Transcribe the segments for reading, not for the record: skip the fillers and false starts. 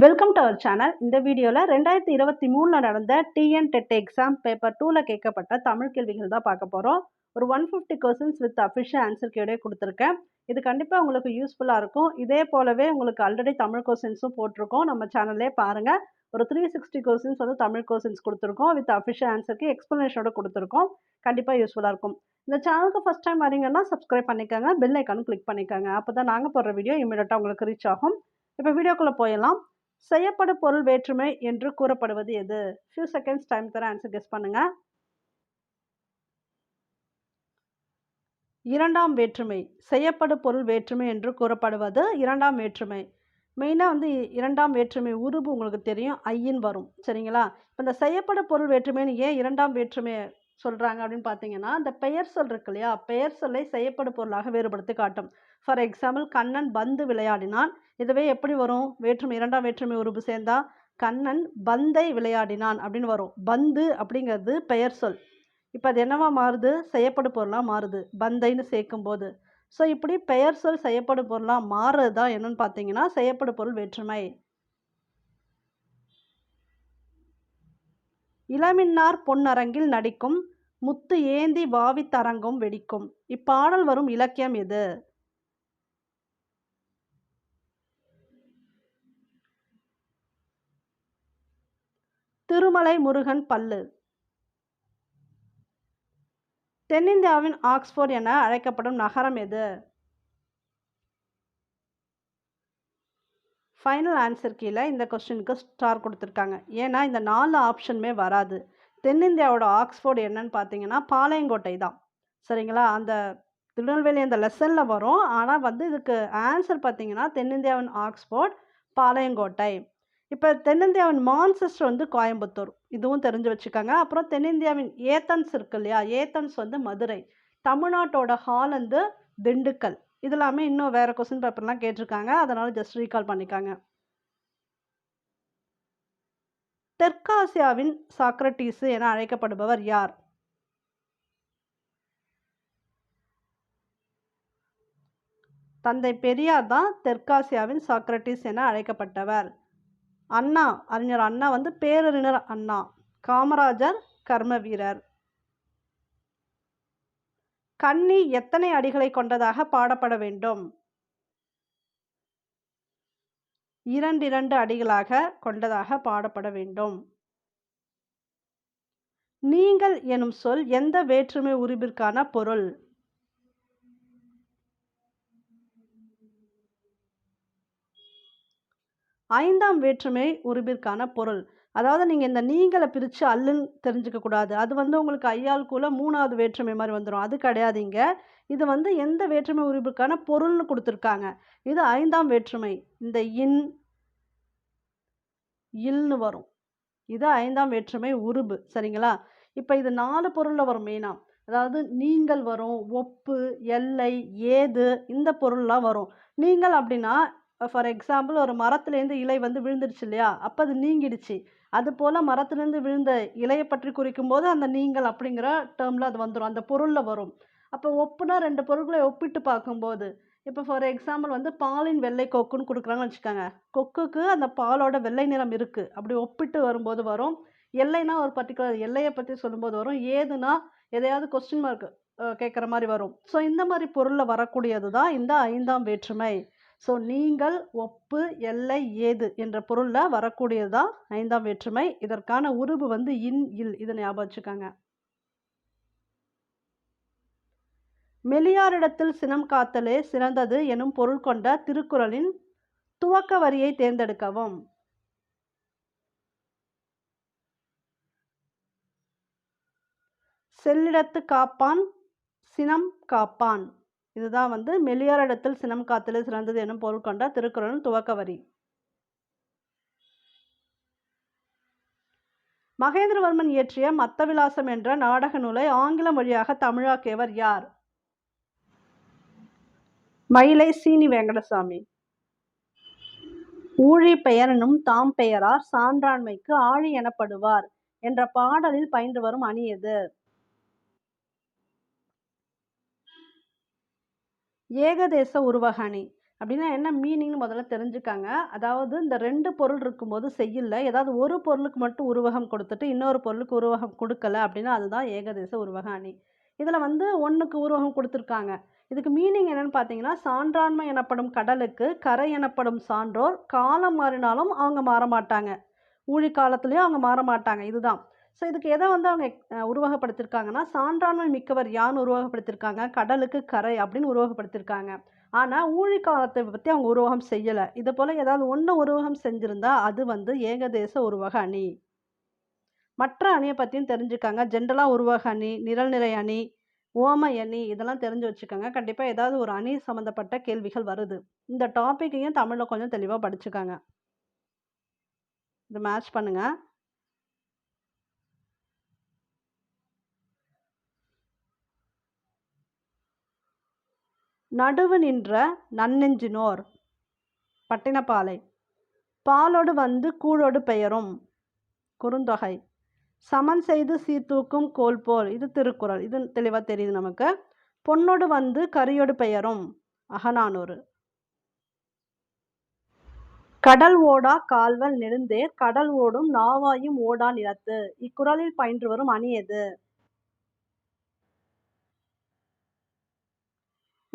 Welcome to our channel. இந்த வீடியோவில் 2023 நடந்த டிஎன் டெட் எக்ஸாம் பேப்பர் 2ல கேட்கப்பட்ட தமிழ் கேள்விகள் தான் பார்க்க போகிறோம். ஒரு 150 கொஸ்டின்ஸ் வித் அஃபிஷியல் ஆன்சர் கீழே கொடுத்துருக்கேன். இது கண்டிப்பாக உங்களுக்கு யூஸ்ஃபுல்லாக இருக்கும். இதே போலவே உங்களுக்கு ஆல்ரெடி தமிழ் கொஸ்டின்ஸும் போட்டிருக்கோம். நம்ம சேனல்லே பாருங்கள். ஒரு 360 கொஸ்டின்ஸ் வந்து தமிழ் கொஸ்டின்ஸ் கொடுத்துருக்கோம். வித் அஃபிஷியல் ஆன்சருக்கு எக்ஸ்ப்ளனேஷனோட கொடுத்துருக்கோம். கண்டிப்பாக யூஸ்ஃபுல்லாக இருக்கும். இந்த சேனலுக்கு ஃபஸ்ட் டைம் வரீங்கன்னா சப்ஸ்கிரைப் பண்ணிக்கோங்க. பெல் ஐக்கானும் கிளிக் பண்ணிக்கோங்க. அப்போ தான் நாங்கள் போடுற வீடியோ இமீடியட்டாக உங்களுக்கு ரீச் ஆகும். இப்போ வீடியோக்குள்ளே போயிடலாம். செய்யப்படும் பொருள் வேற்றுமை என்று கூறப்படுவது எது? ஃபியூ செகண்ட்ஸ் டைம் தர ஆன்சர் கெஸ் பண்ணுங்க. இரண்டாம் வேற்றுமை. செய்யப்படும் பொருள் வேற்றுமை என்று கூறப்படுவது இரண்டாம் வேற்றுமை. மெயினாக வந்து இரண்டாம் வேற்றுமை உருபு உங்களுக்கு தெரியும், ஐயின் வரும். சரிங்களா? இப்போ இந்த செய்யப்படும் பொருள் வேற்றுமைன்னு ஏன் இரண்டாம் வேற்றுமை சொல்கிறாங்க அப்படின்னு பார்த்தீங்கன்னா, இந்த பெயர் சொல் இருக்கு இல்லையா, பெயர் சொல்லை செய்யப்படும் பொருளாக வேறுபடுத்தி காட்டும். ஃபார் எக்ஸாம்பிள், கண்ணன் பந்து விளையாடினான். இதுவே எப்படி வரும்? வேற்றுமை இரண்டாம் வேற்றுமை உருபு சேர்ந்தா கண்ணன் பந்தை விளையாடினான் அப்படின்னு வரும். பந்து அப்படிங்கிறது பெயர் சொல். இப்போ அது என்னவா மாறுது? செய்யப்படும் பொருளாக மாறுது பந்தைன்னு சேர்க்கும் போது. ஸோ இப்படி பெயர் சொல் செய்யப்படும் பொருளாக மாறுறது தான் என்னன்னு பார்த்தீங்கன்னா செய்யப்படும் பொருள் வேற்றுமை. இளமின்னார் பொன்னரங்கில் நடிக்கும், முத்து ஏந்தி வாவி தரங்கும் வெடிக்கும். இப்பாடல் வரும் இலக்கியம் எது? திருமலை முருகன் பல்லு. தென்னிந்தியாவின் ஆக்ஸ்போர்ட் என அழைக்கப்படும் நகரம் எது? ஃபைனல் ஆன்சர் கீழே இந்த கொஸ்டினுக்கு ஸ்டார் கொடுத்துருக்காங்க. ஏன்னா இந்த 4 ஆப்ஷனுமே வராது. தென்னிந்தியாவோட ஆக்ஸ்போர்ட் என்னன்னு பார்த்தீங்கன்னா பாளையங்கோட்டை தான். சரிங்களா? அந்த திருநெல்வேலி அந்த லெசனில் வரும். ஆனால் வந்து இதுக்கு ஆன்சர் பார்த்தீங்கன்னா தென்னிந்தியாவின் ஆக்ஸ்போர்ட் பாளையங்கோட்டை. இப்போ தென்னிந்தியாவின் மான்செஸ்டர் வந்து கோயம்புத்தூர், இதுவும் தெரிஞ்சு வச்சுக்கோங்க. அப்புறம் தென்னிந்தியாவின் ஏத்தன்ஸ் இருக்கு இல்லையா, ஏத்தன்ஸ் வந்து மதுரை. தமிழ்நாட்டோட ஹால் வந்து திண்டுக்கல். இது எல்லாமே இன்னும் வேறு கொஸ்டின் பேப்பர்லாம் கேட்டிருக்காங்க, அதனால் ஜஸ்ட் ரீகால் பண்ணிக்காங்க. தெற்காசியாவின் சாக்ரட்டீஸ் என அழைக்கப்படுபவர் யார்? தந்தை பெரியார் தான் தெற்காசியாவின் சாக்ரட்டீஸ் என அழைக்கப்பட்டவர். அண்ணா, அறிஞர் அண்ணா வந்து பேரறிஞர் அண்ணா. காமராஜர் கர்ம வீரர். கன்னி எத்தனை அடிகளை கொண்டதாக பாடப்பட வேண்டும்? 2 அடிகளாக கொண்டதாக பாடப்பட வேண்டும். நீங்கள் எனும் சொல் எந்த வேற்றுமை உருபிற்கான பொருள்? ஐந்தாம் வேற்றுமை உருபிற்கான பொருள். அதாவது நீங்கள் இந்த நீங்களை பிரித்து அல்லுன்னு தெரிஞ்சுக்க கூடாது. அது வந்து உங்களுக்கு ஐயாளுக்குள்ள 3வது வேற்றுமை மாதிரி வந்துடும். அது கிடையாதுங்க. இது வந்து எந்த வேற்றுமை உருபிற்கான பொருள்னு கொடுத்துருக்காங்க. இது 5ஆம் வேற்றுமை. இந்த இன் இல்னு வரும். இது 5ஆம் வேற்றுமை உருபு. சரிங்களா? இப்போ இது 4 பொருளில் வரும் மெயினாக. அதாவது நீங்கள் வரும், ஒப்பு, எல்லை, ஏது, இந்த பொருள்லாம் வரும். நீங்கள் அப்படின்னா ஃபார் எக்ஸாம்பிள் ஒரு மரத்துலேருந்து இலை வந்து விழுந்துடுச்சு இல்லையா, அப்போ அது நீங்கிடுச்சு. அது போல் மரத்துலேருந்து விழுந்த இலையை பற்றி குறிக்கும் போது அந்த நீங்கள் அப்படிங்கிற டேர்மில் அது வந்துடும், அந்த பொருளில் வரும். அப்போ ஒப்புனா 2 பொருட்களை ஒப்பிட்டு பார்க்கும்போது, இப்போ ஃபார் எக்ஸாம்பிள் வந்து பாலின் வெள்ளை கொக்குன்னு கொடுக்குறாங்கன்னு வச்சுக்கோங்க. கொக்குக்கு அந்த பாலோட வெள்ளை நிறம் இருக்குது, அப்படி ஒப்பிட்டு வரும்போது வரும். எல்லைனா ஒரு பர்டிகுலர் எல்லையை பற்றி சொல்லும்போது வரும். ஏதுனா எதையாவது கொஸ்டின் மார்க் கேட்குற மாதிரி வரும். ஸோ இந்த மாதிரி பொருளில் வரக்கூடியது தான் இந்த 5ஆம் வேற்றுமை. ஸோ நீங்கள், ஒப்பு, எல்லை, ஏது என்ற பொருளில் வரக்கூடியது தான் 5ஆம் வேற்றுமை. இதற்கான உருபு வந்து இன் இல், இதை ஞாபகம் வச்சுக்கோங்க. மெலியாரிடத்தில் சினம் காத்தலே சிறந்தது எனும் பொருள் கொண்ட திருக்குறளின் துவக்க வரியை தேர்ந்தெடுக்கவும். செல்லிடத்து காப்பான் சினம் காப்பான். இதுதான் வந்து மெலியாரிடத்தில் சினம் காத்தலே சிறந்தது எனும் பொருள் கொண்ட திருக்குறளின் துவக்க வரி. மகேந்திரவர்மன் இயற்றிய மத்தவிலாசம் என்ற நாடக நூலை ஆங்கிலம் வழியாக தமிழாக்கியவர் யார்? மயிலை சீனி வெங்கடசாமி. ஊழி பெயரெனும் தாம் பெயரார் சான்றாண்மைக்கு ஆழி எனப்படுவார் என்ற பாடலில் பயின்று வரும் அணி எது? ஏகதேச உருவக அணி. அப்படின்னா என்ன மீனிங்னு முதல்ல தெரிஞ்சுக்காங்க. அதாவது இந்த 2 பொருள் இருக்கும்போது செய்யுள்ல ஏதாவது ஒரு பொருளுக்கு மட்டும் உருவகம் கொடுத்துட்டு, இன்னொரு பொருளுக்கு உருவகம் குடுக்கல அப்படின்னா, அதுதான் ஏகதேச உருவக அணி. இதுல வந்து 1க்கு உருவகம் குடுத்துருக்காங்க. இதுக்கு மீனிங் என்னன்னு பார்த்தீங்கன்னா, சான்றாண்மை எனப்படும் கடலுக்கு கரை எனப்படும் சான்றோர் காலம் மாறினாலும் அவங்க மாறமாட்டாங்க. ஊழிக் காலத்திலயும் அவங்க மாறமாட்டாங்க. இதுதான். ஸோ இதுக்கு எத வந்து அவங்க உருவகப்படுத்தியிருக்காங்கன்னா, சான்றாண்மை மிக்கவர் யார்ன்னு உருவகப்படுத்தியிருக்காங்க, கடலுக்கு கரை அப்படின்னு உருவகப்படுத்தியிருக்காங்க. ஆனா, ஊழிக் காலத்த பத்தி அவங்க உருவகம் செய்யல. இது போல ஏதாவது ஒண்ணு உருவகம் செஞ்சிருந்தா, அது வந்து ஏகதேச உருவக அணி. மற்ற அணிய பத்தியும் தெரிஞ்சுக்கங்க. ஜென்ரலா உருவக அணி, நிரல்நிறை அணி, உவமை அணி இதெல்லாம் தெரிஞ்சு வச்சுக்கங்க. கண்டிப்பா ஏதாவது ஒரு அணி சம்மந்தப்பட்ட கேள்விகள் வருது. இந்த டாபிக்கையும் தமிழ்ல கொஞ்சம் தெளிவா படிச்சுக்கங்க. இத மேட்ச் பண்ணுங்க. நடுவு நின்ற நன்னெஞ்சினோர் பட்டினப்பாலை. பாலொடு வந்து கூழொடு பெயரும் குறுந்தொகை. சமன் செய்து சீர்தூக்கும் கோல் போல் இது திருக்குறள். இது தெளிவா தெரியுது நமக்கு. பொன்னொடு வந்து கரியொடு பெயரும் அகநானூறு. கடல் ஓடா கால்வல் நெடுந்தேர் கடல் ஓடும் நாவாயும் ஓடா நிலத்து. இக்குறளில் பயின்று வரும் அணி எது?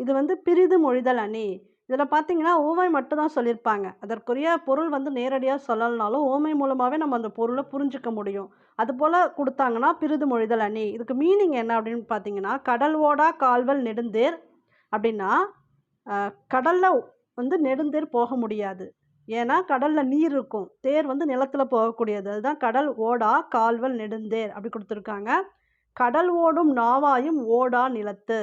இது வந்து பிரிது மொழிதல் அணி. இதுல பார்த்தீங்கன்னா, உவமை மட்டும் தான் சொல்லியிருப்பாங்க. அதற்குரிய பொருள் வந்து நேரடியா சொல்லலனாலும், உவமை மூலமாவே நம்ம அந்த பொருள புரிஞ்சுக்க முடியும். அதுபோல குடுத்தாங்கன்னா, பிரிது மொழிதல் அணி. இதுக்கு மீனிங் என்ன அப்படின்னு பார்த்தீங்கன்னா, கடல் ஓடா கால்வல் நெடுந்தேர் அப்படின்னா, கடல்ல வந்து நெடுந்தேர் போக முடியாது. ஏன்னா, கடல்ல நீர் இருக்கும். தேர் வந்து நிலத்துல போகக்கூடியது. அதுதான் கடல் ஓடா கால்வல் நெடுந்தேர் அப்படி குடுத்துருக்காங்க. கடல் ஓடும் நாவாயும் ஓடா நிலத்து.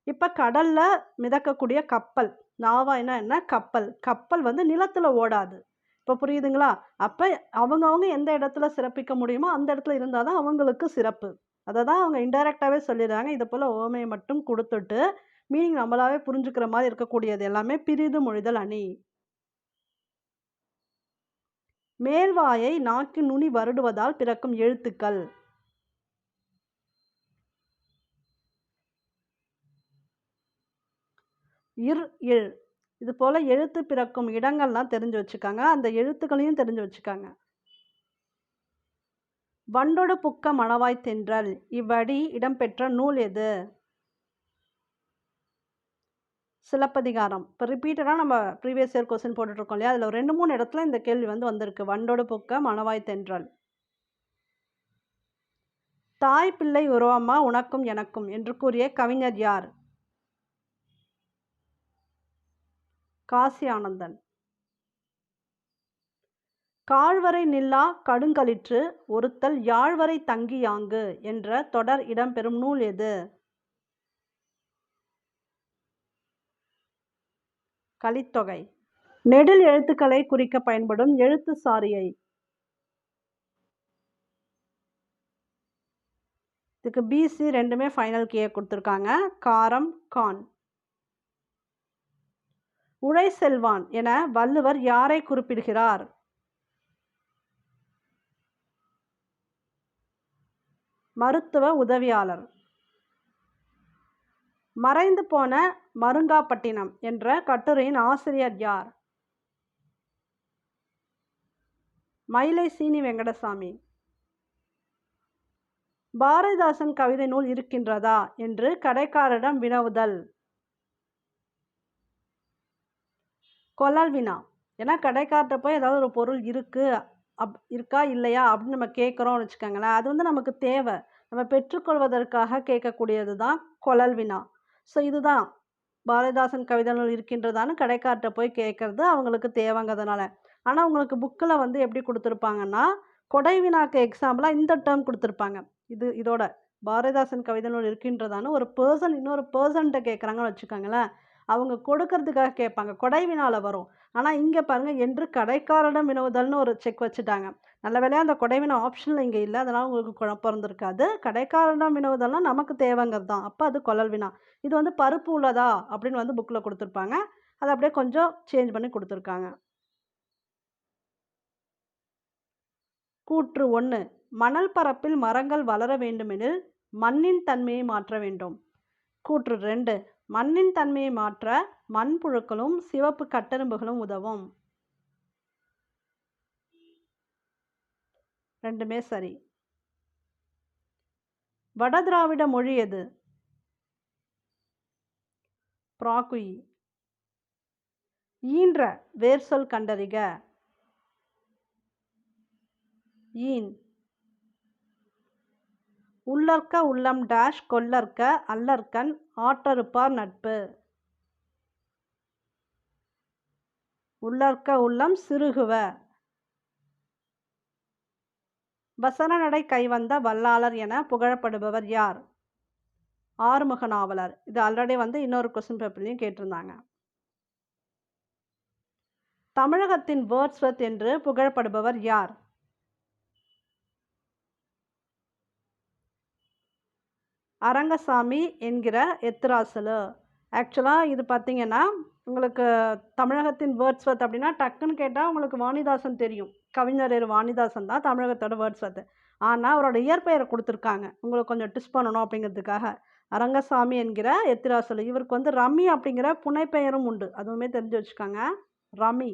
இப்ப கடல்ல மிதக்கக்கூடிய கப்பல். நாவாய்னா என்ன? கப்பல். கப்பல் வந்து நிலத்துல ஓடாது. இப்ப புரியுதுங்களா? அப்ப அவங்கவங்க எந்த இடத்துல சிறப்பிக்க முடியுமோ, அந்த இடத்துல இருந்தா தான் அவங்களுக்கு சிறப்பு. அததான் அவங்க இன்டைரக்ட்டாவே சொல்லிடுறாங்க. இது போல உவமைய மட்டும் குடுத்துட்டு, மீனிங் நம்மளாவே புரிஞ்சுக்கிற மாரி இருக்கக்கூடியது எல்லாமே பிரிது மொழிதல் அணி. மேல்வாயை நாக்கின் நுனி வருடுவதால் பிறக்கும் எழுத்துக்கள். இர், இழ். இது போல எழுத்து பிறக்கும் இடங்கள்லாம் தெரிஞ்சு வச்சுக்கங்க. அந்த எழுத்துக்களையும் தெரிஞ்சு வச்சுக்கங்க. வண்டொடு புக்க மணவாய் தென்றல். இவ்வடி இடம்பெற்ற நூல் எது? சிலப்பதிகாரம். இப்போ ரிப்பீட்டடா நம்ம ப்ரீவியஸ் இயர் கொஸ்டின் போட்டுட்ருக்கோம் இல்லையா? அதில் 2, 3 இடத்துல இந்த கேள்வி வந்து வந்திருக்கு. வண்டொடு புக்க மணவாய் தென்றல். தாய் பிள்ளை உறவம்மா உனக்கும் எனக்கும் என்று கூறிய கவிஞர் யார்? காசி ஆனந்தன். காழ்வரை நில்லா கடுங்களிற்று ஒருத்தல் யாழ்வரை தங்கி யாங்கு என்ற தொடர் இடம்பெறும் நூல் எது? கலித்தொகை. நெடில் எழுத்துக்களை குறிக்க பயன்படும் எழுத்து சாரியை. இதுக்கு பிசி 2மே ஃபைனல் கீயை கொடுத்துருக்காங்க. காரம், கான். உழை செல்வான் என வள்ளுவர் யாரை குறிப்பிடுகிறார்? மருத்துவ உதவியாளர். மறைந்து போன மருங்காப்பட்டினம் என்ற கட்டுரையின் ஆசிரியர் யார்? மயிலை சீனி வெங்கடசாமி. பாரதிதாசன் கவிதை நூல் இருக்கின்றதா என்று கடைக்காரரிடம் வினவுதல். கொள்ளல் வினா. ஏன்னா கடைக்கார்ட்ட போய் ஏதாவது ஒரு பொருள் இருக்கா இல்லையா அப்படின்னு நம்ம கேட்குறோம்னு வச்சுக்கோங்களேன். அது வந்து நமக்கு தேவை. நம்ம பெற்றுக்கொள்வதற்காக கேட்கக்கூடியது தான் கொள்ளல் வினா. ஸோ இதுதான் பாரதிதாசன் கவிதை நூல் இருக்கின்றதான்னு கடைக்கார்ட்ட போய் கேட்கறது அவங்களுக்கு தேவைங்கிறதுனால. ஆனால் உங்களுக்கு புக்கில் வந்து எப்படி கொடுத்துருப்பாங்கன்னா, கொடை வினாக்கு எக்ஸாம்பிளாக இந்த டேர்ம் கொடுத்துருப்பாங்க. இதோட பாரதிதாசன் கவிதை நூல் இருக்கின்றதான்னு ஒரு பர்சன் இன்னொரு பர்சன்ட்ட கேட்குறாங்கன்னு வச்சுக்கோங்களேன். அவங்க கொடுக்கறதுக்காக கேட்பாங்க. கொடை வினால வரும். ஆனால் இங்கே பாருங்க, என்று கடைக்காரரிடம் வினவுதல்னு ஒரு செக் வச்சுட்டாங்க. நல்ல வேளையா அந்த கொடை வினா ஆப்ஷனில் இங்கே இல்லை. அதனால் உங்களுக்கு குழப்பம் இருந்திருக்காது. கடைக்காரரிடம் வினவுதல்னா நமக்கு தேவைங்கிறது தான். அப்போ அது கொள்ளல் வினா. இது வந்து பருப்பு உள்ளதா அப்படின்னு வந்து புக்கில் கொடுத்துருப்பாங்க. அதை அப்படியே கொஞ்சம் சேஞ்ச் பண்ணி கொடுத்துருக்காங்க. கூற்று 1. மணல் பரப்பில் மரங்கள் வளர வேண்டுமெனில் மண்ணின் தன்மையை மாற்ற வேண்டும். கூற்று 2. மண்ணின் தன்மையை மாற்ற மண்புழுக்களும் சிவப்பு கட்டெறும்புகளும் உதவும். ரெண்டுமே சரி. வடதிராவிட மொழி எது? பிராகுயி. ஈன்ற வேர்சொல் கண்டறிக. ஈன். உள்ளற்க உள்ளம் டேஷ் கொல்லற்க அல்லற்கண் ஆற்றறுப்பார் நட்பு. உள்ளற்க உள்ளம் சிறுகுவ. வசனநடை கைவந்த வல்லாளர் என புகழப்படுபவர் யார்? ஆறுமுக நாவலர். இது ஆல்ரெடி இன்னொரு கொஸ்டின் பேப்பர்லையும் கேட்டிருந்தாங்க. தமிழகத்தின் வேர்ட்ஸ்வர்த் என்று புகழப்படுபவர் யார்? அரங்கசாமி என்கிற எத்திராசலு. ஆக்சுவலாக இது பார்த்தீங்கன்னா உங்களுக்கு தமிழகத்தின் வேர்ட்ஸ்வர்த் அப்படின்னா டக்குன்னு கேட்டால் உங்களுக்கு வாணிதாசன் தெரியும். கவிஞர் வாணிதாசன் தான் தமிழகத்தோட வேர்ட்ஸ்வர்த். ஆனால் அவரோட இயற்பெயரை கொடுத்துருக்காங்க உங்களுக்கு கொஞ்சம் டிஸ் பண்ணணும் அப்படிங்கிறதுக்காக. அரங்கசாமி என்கிற எத்திராசலு. இவருக்கு ரமி அப்படிங்கிற புனைப்பெயரும் உண்டு, அதுவுமே தெரிஞ்சு வச்சுக்காங்க. ரமி.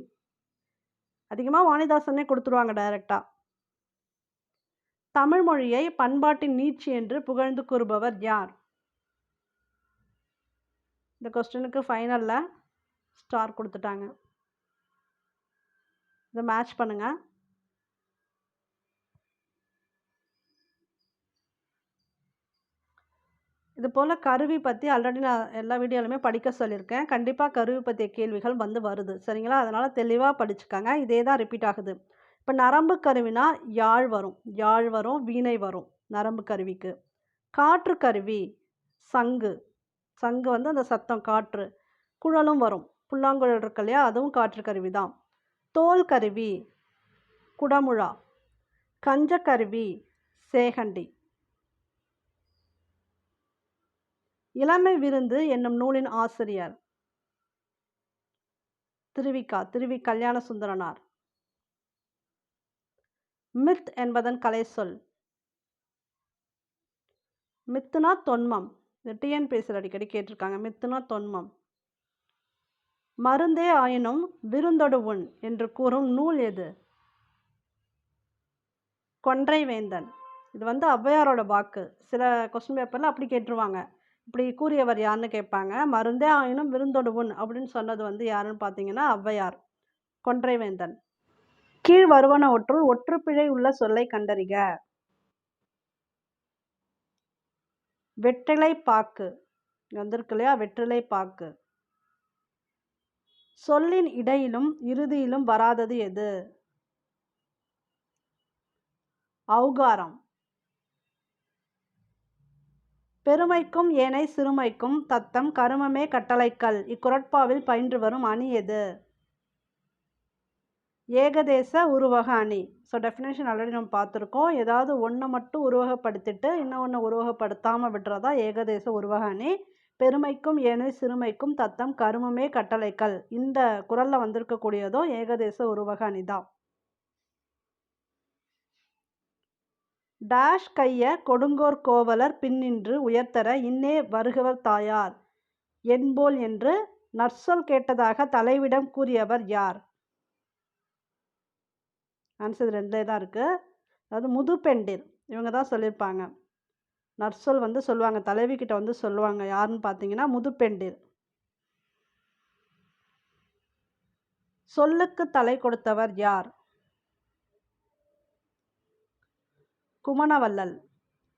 அதிகமாக வாணிதாசனே கொடுத்துருவாங்க டைரக்டாக. தமிழ் மொழியை பண்பாட்டின் நீட்சி என்று புகழ்ந்து கூறுபவர் யார்? இந்த கொஸ்டினுக்கு ஃபைனலில் ஸ்டார் கொடுத்துட்டாங்க. இதை மேட்ச் பண்ணுங்க. இது போல் கருவி பற்றி ஆல்ரெடி நான் எல்லா வீடியோலையுமே படிக்க சொல்லியிருக்கேன். கண்டிப்பாக கருவி பற்றிய கேள்விகள் வருது சரிங்களா? அதனால் தெளிவாக படிச்சுக்காங்க. இதே தான் ரிப்பீட் ஆகுது. இப்போ நரம்பு கருவினா யாழ் வரும், வீணை வரும் நரம்பு கருவிக்கு. காற்று கருவி சங்கு. சங்கு அந்த சத்தம் காற்று. குழலும் வரும், புல்லாங்குழல் இருக்கு இல்லையா, அதுவும் காற்று கருவி தான். தோல் கருவி குடமுழா. கஞ்ச கருவி சேகண்டி. இளமை விருந்து என்னும் நூலின் ஆசிரியர்? திருவி கல்யாண சுந்தரனார். மித் என்பதன் கலை சொல்? மித்துனா தொன்மம். இந்த டிஎன்பிஎஸ்சியில் அடிக்கடி கேட்டிருக்காங்க. மித்துனா தொன்மம். மருந்தே ஆயினும் விருந்தொடு உண் என்று கூறும் நூல் எது? கொன்றை வேந்தன். இது ஔவையாரோட வாக்கு. சில கொஸ்டின் பேப்பரில் அப்படி கேட்டுருவாங்க. இப்படி கூறியவர் யாருன்னு கேட்பாங்க. மருந்தே ஆயினும் விருந்தொடு உண் அப்படின்னு சொன்னது யாருன்னு பார்த்தீங்கன்னா ஔவையார். கொன்றை வேந்தன். கீழ் வருவனவற்றுள் ஒற்றுப்பிழை உள்ள சொல்லை கண்டறிக. வெற்றிலை பாக்கு. வந்திருக்கு இல்லையா, வெற்றிலை பாக்கு. சொல்லின் இடையிலும் இறுதியிலும் வராதது எது? ஔகாரம். பெருமைக்கும் ஏனை சிறுமைக்கும் தத்தம் கருமமே கட்டளைக்கல். இக்குறட்பாவில் பயின்று வரும் அணி எது? ஏகதேச உருவக அணி. ஸோ டெஃபினேஷன் ஆல்ரெடி நம்ம பார்த்துருக்கோம். ஏதாவது ஒன்றை மட்டும் உருவகப்படுத்திட்டு இன்னொன்று உருவகப்படுத்தாமல் விடுறதா ஏகதேச உருவக அணி. பெருமைக்கும் ஏனை சிறுமைக்கும் தத்தம் கருமமே கட்டளைக்கல். இந்த குறளில் வந்திருக்கக்கூடியதோ ஏகதேச உருவக அணி தான். டேஷ் கைய கொடுங்கோர் கோவலர் பின்னின்று உயர்த்தர இன்னே வருகவர் தாயார் என்போல் என்று நற்சொல் கேட்டதாக தலைவிடம் கூறியவர் யார்? ஆன்சர் ரெண்டே தான் இருக்குது. அதாவது முதுபெண்டிர் இவங்க தான் சொல்லியிருப்பாங்க. நற்சொல் சொல்லுவாங்க, தலைவிக்கிட்ட சொல்லுவாங்க. யாருன்னு பார்த்தீங்கன்னா முதுபெண்டிர். சொல்லுக்கு தலை கொடுத்தவர் யார்? குமணவள்ளல்.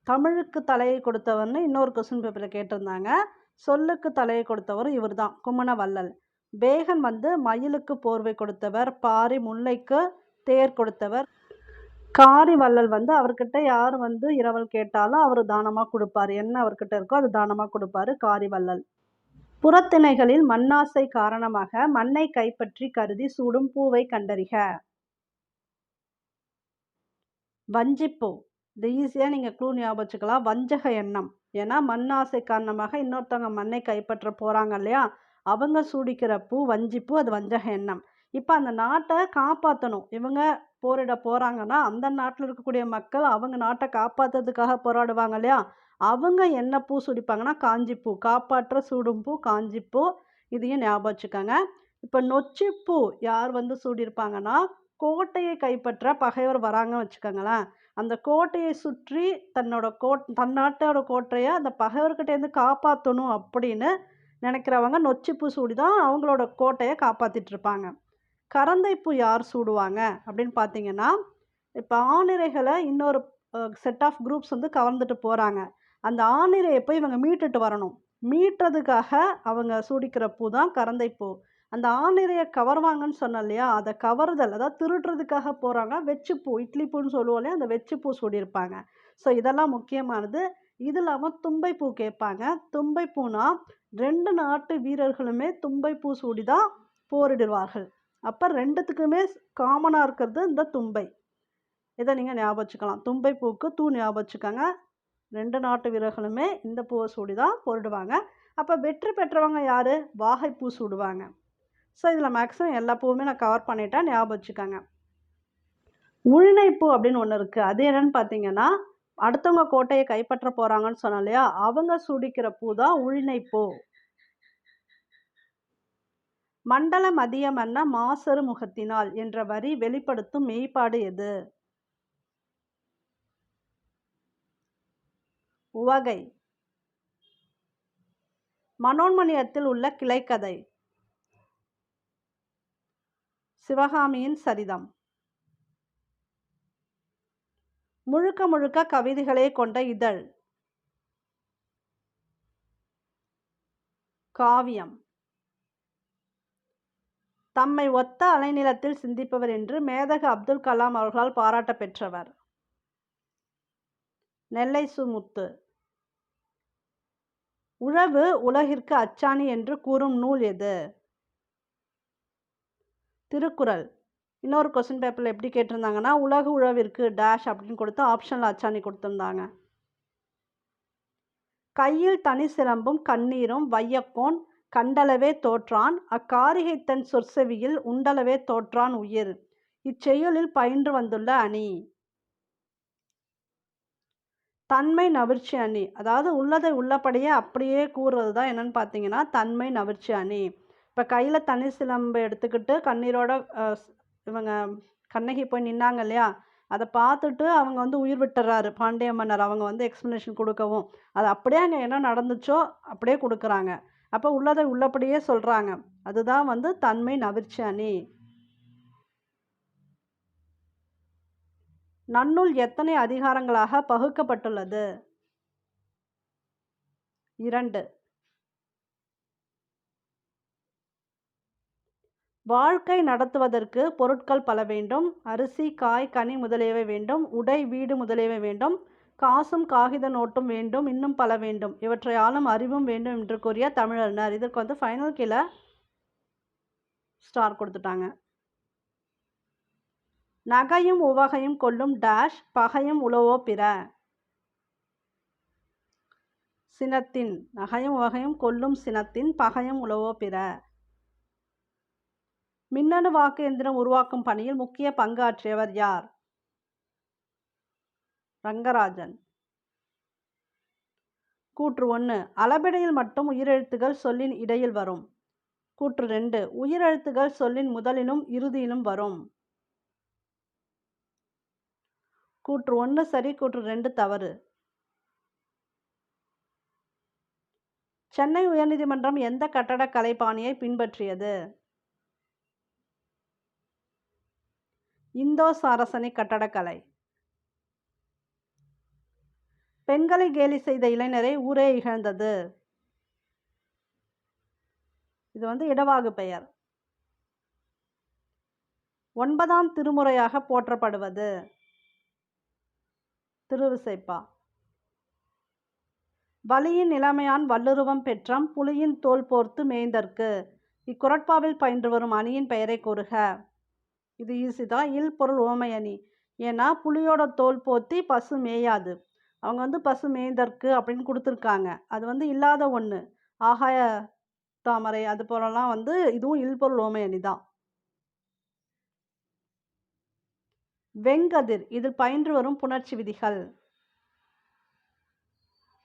தமிழுக்கு தலையை கொடுத்தவர்னு இன்னொரு கொஸ்டின் பேப்பரில் கேட்டிருந்தாங்க. சொல்லுக்கு தலையை கொடுத்தவர் இவர் தான், குமணவள்ளல். பேகன் மயிலுக்கு போர்வை கொடுத்தவர். பாரி முல்லைக்கு தேர் கொடுத்தவர். காரி வள்ளல் அவர்கிட்ட யார் இரவல் கேட்டாலும் அவர் தானமாக கொடுப்பார். என்ன அவர்கிட்ட இருக்கோ அது தானமாக கொடுப்பாரு காரி வள்ளல். புறத்திணைகளில் மண்ணாசை காரணமாக மண்ணை கைப்பற்றி கருதி சூடும் பூவை கண்டறிக. வஞ்சிப்பூ. இது ஈஸியாக நீங்கள் க்ளூ ஞாபகம் வச்சுக்கலாம். வஞ்சக எண்ணம். ஏன்னா மண்ணாசை காரணமாக இன்னொருத்தவங்க மண்ணை கைப்பற்ற போகிறாங்க இல்லையா, அவங்க சூடிக்கிற பூ வஞ்சிப்பூ. அது வஞ்சக எண்ணம். இப்ப அந்த நாட்ட காப்பாத்தணும். இவங்க போரிட போறாங்கன்னா, அந்த நாட்டுல இருக்கக்கூடிய மக்கள் அவங்க நாட்ட காப்பாத்துறதுக்காக போராடுவாங்க இல்லையா? அவங்க என்ன பூ சுடிப்பாங்கன்னா, காஞ்சிப்பூ. காப்பாற்ற சூடும் பூ காஞ்சிப்பூ. இதையும் ஞாபகம் வச்சுக்கங்க. இப்ப நொச்சிப்பூ யார் வந்து சூடியிருப்பாங்கன்னா, கோட்டையை கைப்பற்ற பகைவர் வராங்கன்னு வச்சுக்கோங்களேன். அந்த கோட்டையை சுற்றி தன் நாட்டோட கோட்டைய அந்த பகைவர்கிட்டேருந்து காப்பாத்தணும் அப்படின்னு நினைக்கிறவங்க நொச்சிப்பூ சூடி தான் அவங்களோட கோட்டைய காப்பாத்திட்டு இருப்பாங்க. கரந்தைப்பூ யார் சூடுவாங்க அப்படின்னு பார்த்தீங்கன்னா, இப்ப ஆணிரைகள இன்னொரு செட் ஆஃப் குரூப்ஸ் வந்து கவர்ந்துட்டு போறாங்க. அந்த ஆணிரைய போய் இவங்க மீட்டுட்டு வரணும். மீட்டதுக்காக அவங்க சூடிக்கிற பூ தான் கரந்தைப்பூ. அந்த ஆணிரைய கவர்வாங்கன்னு சொன்னேன் இல்லையா? அத கவர்தல் அதாவது திருடுறதுக்காக போறாங்க. வெச்சுப்பூ, இட்லி பூன்னு சொல்லுவோம் இல்லையா? அந்த வெச்சுப்பூ சூடியிருப்பாங்க. ஸோ இதெல்லாம் முக்கியமானது. இது இல்லாம தும்பைப்பூ கேட்பாங்க. தும்பைப்பூனா 2 நாட்டு வீரர்களுமே தும்பைப்பூ சூடி தான் போரிடுவார்கள். அப்ப 2த்துக்குமே காமனா இருக்கிறது இந்த தும்பை. இத நீங்க ஞாபகம் வச்சுக்கலாம். தும்பை பூக்கு தூ ஞாபகம் வச்சுக்கங்க. 2 நாட்டு வீரர்களுமே இந்த பூவ சூடி தான் போரிடுவாங்க. அப்ப வெற்றி பெற்றவங்க யாரு? வாகைப்பூ சூடுவாங்க. ஸோ இதுல மேக்ஸிமம் எல்லா பூவுமே நான் கவர் பண்ணிட்டேன். ஞாபகம் வச்சுக்கங்க. உழிஞைப்பூ அப்படின்னு ஒண்ணு இருக்கு. அது என்னன்னு பார்த்தீங்கன்னா, அடுத்தவங்க கோட்டைய கைப்பற்ற போறாங்கன்னு சொன்னேன் இல்லையா? அவங்க சூடிக்கிற பூ தான் உழிஞைப்பூ. மண்டல மதியமன்ன மாசறு முகத்தினாள் என்ற வரி வெளிப்படுத்தும் மெய்ப்பாடு எது? உவகை. மனோன்மணியத்தில் உள்ள கிளைக்கதை. சிவகாமியின் சரிதம். முழுக்க முழுக்க கவிதைகளே கொண்ட இதழ். காவியம். தம்மை ஒத்த அலைநிலத்தில் சிந்திப்பவர் என்று மேதகு அப்துல் கலாம் அவர்களால் பாராட்ட பெற்றவர். நெல்லை சு. முத்து. உழவு உலகிற்கு அச்சாணி என்று கூறும் நூல் எது? திருக்குறள். இன்னொரு கொஸ்டின் பேப்பர்ல எப்படி கேட்டிருந்தாங்கன்னா, உலகு உழவிற்கு டேஷ் அப்படின்னு கொடுத்து ஆப்ஷன்ல அச்சாணி கொடுத்திருந்தாங்க. கையில் தனி சிலம்பும் கண்ணீரும் வையக்கோன் கண்டளவே தோற்றான் அக்காரிகை தன் சொற்செவியில் உண்டளவே தோற்றான் உயிர். இச்செயலில் பயின்று வந்துள்ள அணி. தன்மை நவிர்ச்சி அணி. அதாவது உள்ளதை உள்ளபடியே அப்படியே கூறுறது தான் என்னன்னு பார்த்தீங்கன்னா தன்மை நவிர்ச்சி அணி. இப்போ கையில் தனி சிலம்பு எடுத்துக்கிட்டு கண்ணீரோட இவங்க கண்ணகி போய் நின்னாங்க இல்லையா? அதை பார்த்துட்டு அவங்க வந்து உயிர் விட்டுறாரு பாண்டிய மன்னர். அவங்க வந்து எக்ஸ்ப்ளனேஷன் கொடுக்கவும் அது அப்படியே அங்கே என்ன நடந்துச்சோ அப்படியே கொடுக்குறாங்க. அப்போ உள்ளதை உள்ளபடியே சொல்கிறாங்க. அதுதான் வந்து தன்மை நவிர்ச்சி அணி. நன்னூல் எத்தனை அதிகாரங்களாக பகுக்கப்பட்டுள்ளது? 2. வாழ்க்கை நடத்துவதற்கு பொருட்கள் பல வேண்டும். அரிசி, காய், கனி முதலியவை வேண்டும். உடை, வீடு முதலியவை வேண்டும். காசும் காகித நோட்டும் வேண்டும். இன்னும் பல வேண்டும். இவற்றை ஆளும் அறிவும் வேண்டும் என்று கூறிய தமிழறிஞர். இதற்கு வந்து ஃபைனல் கீழே ஸ்டார் கொடுத்துட்டாங்க. நகையும் உவகையும் கொள்ளும் டேஷ் பகையும் உளவோ பிற. சினத்தின். நகையும் உவகையும் கொள்ளும் சினத்தின் பகையும் உளவோ பிற. மின்னணு வாக்கு எந்திரம் உருவாக்கும் பணியில் முக்கிய பங்காற்றியவர் யார்? ரங்கராஜன். கூற்று 1. அளபெடையில் மட்டும் உயிரெழுத்துகள் சொல்லின் இடையில் வரும். கூற்று 2. உயிரெழுத்துகள் சொல்லின் முதலிலும் இறுதியிலும் வரும். கூற்று 1 சரி, கூற்று 2 தவறு. சென்னை உயர்நீதிமன்றம் எந்த கட்டடக்கலை பாணியை பின்பற்றியது? இந்தோ சாரசனிக் கட்டடக்கலை. பெண்களை கேலி செய்த இளைஞரை ஊரே இகழ்ந்தது. இது வந்து இடவாகு பெயர். 9ஆம் திருமுறையாக போற்றப்படுவது. திருவிசைப்பா. வலியின் நிலைமையான் வல்லுருவம் பெற்றம் புலியின் தோல் போர்த்து மேய்ந்தற்கு. இக்குறட்பாவில் பயின்று வரும் அணியின் பெயரை கூறுக. இது ஈஸி தான். இல் பொருள் ஓமை அணி. ஏன்னா புலியோட தோல் போத்தி பசு மேயாது. அவங்க வந்து பசு மேய்ந்தற்கு அப்படின்னு கொடுத்துருக்காங்க. அது வந்து இல்லாத ஒன்று. ஆகாய தாமரை அது போலலாம் வந்து இதுவும் இல் பொருள் ஓமை அணி தான். வெங்கதிர் இதில் பயின்று வரும் புணர்ச்சி விதிகள்.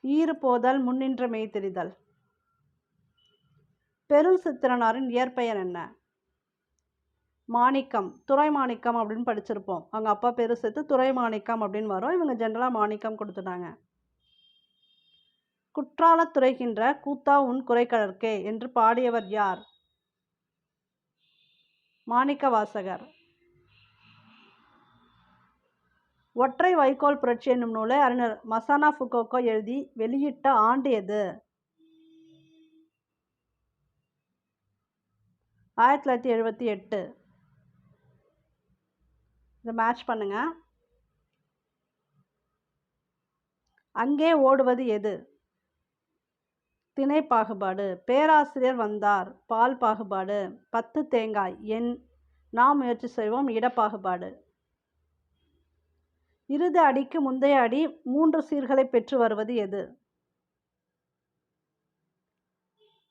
ஈறுபோதல், முன்னின்ற மெய்தெரிதல். பெருள் சித்திரனாரின் இயற்பெயர் என்ன? மாணிக்கம், துரைமாணிக்கம் அப்படின்னு படிச்சிருப்போம். அவங்க அப்பா பேரு சேர்த்து துரைமாணிக்கம் அப்படின்னு வரும். இவங்க ஜென்ரலாக மாணிக்கம் கொடுத்துட்டாங்க. குற்றாலத் துறைகின்ற கூத்தா உன் குறைகழற்கே என்று பாடியவர் யார்? மாணிக்க வாசகர். ஒற்றை வைக்கோல் புரட்சி என்னும் நூலை அறிஞர் மசானா ஃபுகோகோ எழுதி வெளியிட்ட ஆண்டு எது? 1978. இதை மேட்ச் பண்ணுங்க. அங்கே ஓடுவது எது? திணை பாகுபாடு. பேராசிரியர் வந்தார், பால் பாகுபாடு. 10 தேங்காய், எண். நாம் முயற்சி செய்வோம், இடப்பாகுபாடு. இறுதி அடிக்கு முந்தைய அடி 3 சீர்களை பெற்று வருவது எது?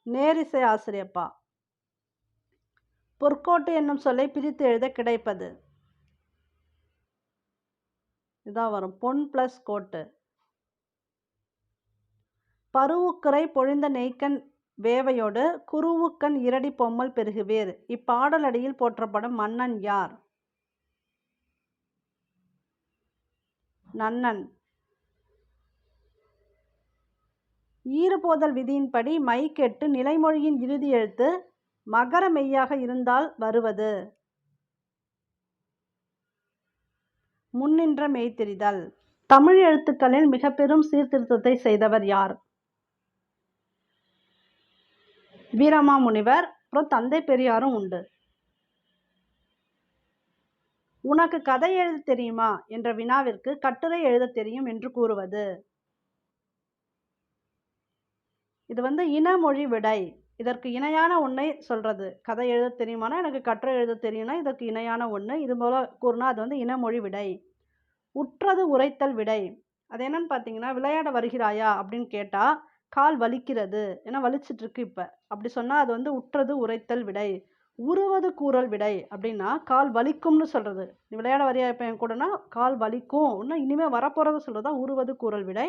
நேரிசை ஆசிரியப்பா. பொற்கோட்டு என்னும் சொல்லை பிரித்து எழுத கிடைப்பது? இதான் வரும், பொன் பிளஸ் கோட்டு. பருவுக்குறை பொழிந்த நெய்க்கண் வேவையோடு குருவுக்கண் இரடி பொம்மல் பெருகுவீர். இப்பாடலடியில் போற்றப்படும் மன்னன் யார்? நன்னன். ஈறுபோதல் விதியின்படி மை கெட்டு நிலைமொழியின் இறுதி எழுத்து மகர மெய்யாக இருந்தால் வருவது? முன்னின்ற மெய்தெரிதல். தமிழ் எழுத்துக்களில் மிக பெரும் சீர்திருத்தத்தை செய்தவர் யார்? வீரமாமுனிவர். அப்புறம் தந்தை பெரியாரும் உண்டு. உனக்கு கதை எழுத தெரியுமா என்ற வினாவிற்கு கட்டுரை எழுத தெரியும் என்று கூறுவது? இது இனமொழி விடை. இதற்கு இணையான ஒன்றை சொல்றது. கதை எழுத தெரியுமானா எனக்கு கட்டுரை எழுத தெரியும்னா இதற்கு இணையான ஒன்று. இது போல கூறினா அது இனமொழி விடை. உற்றது உரைத்தல் விடை. அது என்னன்னு பார்த்தீங்கன்னா, விளையாட வருகிறாயா அப்படின்னு கேட்டால் கால் வலிக்கிறது, ஏன்னா வலிச்சிட்டு இருக்கு இப்போ, அப்படி சொன்னால் அது உற்றது உரைத்தல் விடை. உருவது கூறல் விடை அப்படின்னா கால் வலிக்கும்னு சொல்கிறது. நீ விளையாட வரியா இப்போ என் கூடனா கால் வலிக்கும், இன்னும் இனிமேல் வரப்போகிறது சொல்கிறதா உருவது கூறல் விடை.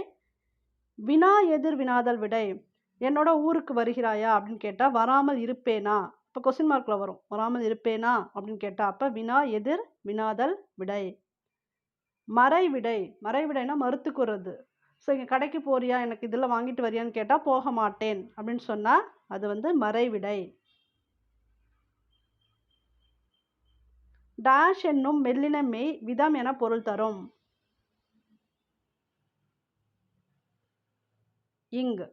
வினா எதிர் வினாதல் விடை. என்னோட ஊருக்கு வருகிறாயா அப்படின்னு கேட்டால் வராமல் இருப்பேனா, இப்போ கொஸ்டின் மார்க்கில் வரும், வராமல் இருப்பேனா அப்படின்னு கேட்டால் அப்போ வினா எதிர் வினாதல் விடை. மறைவிடை. மறைவிடைனா மறுத்து கூறுறது. ஸோ இங்கே கடைக்கு போறியா, எனக்கு இதில் வாங்கிட்டு வரியான்னு கேட்டால் போக மாட்டேன் அப்படின்னு சொன்னால் அது மறைவிடை. டேஷ் என்னும் மெல்லின மெய் விதம் என பொருள் தரும். இங்கு.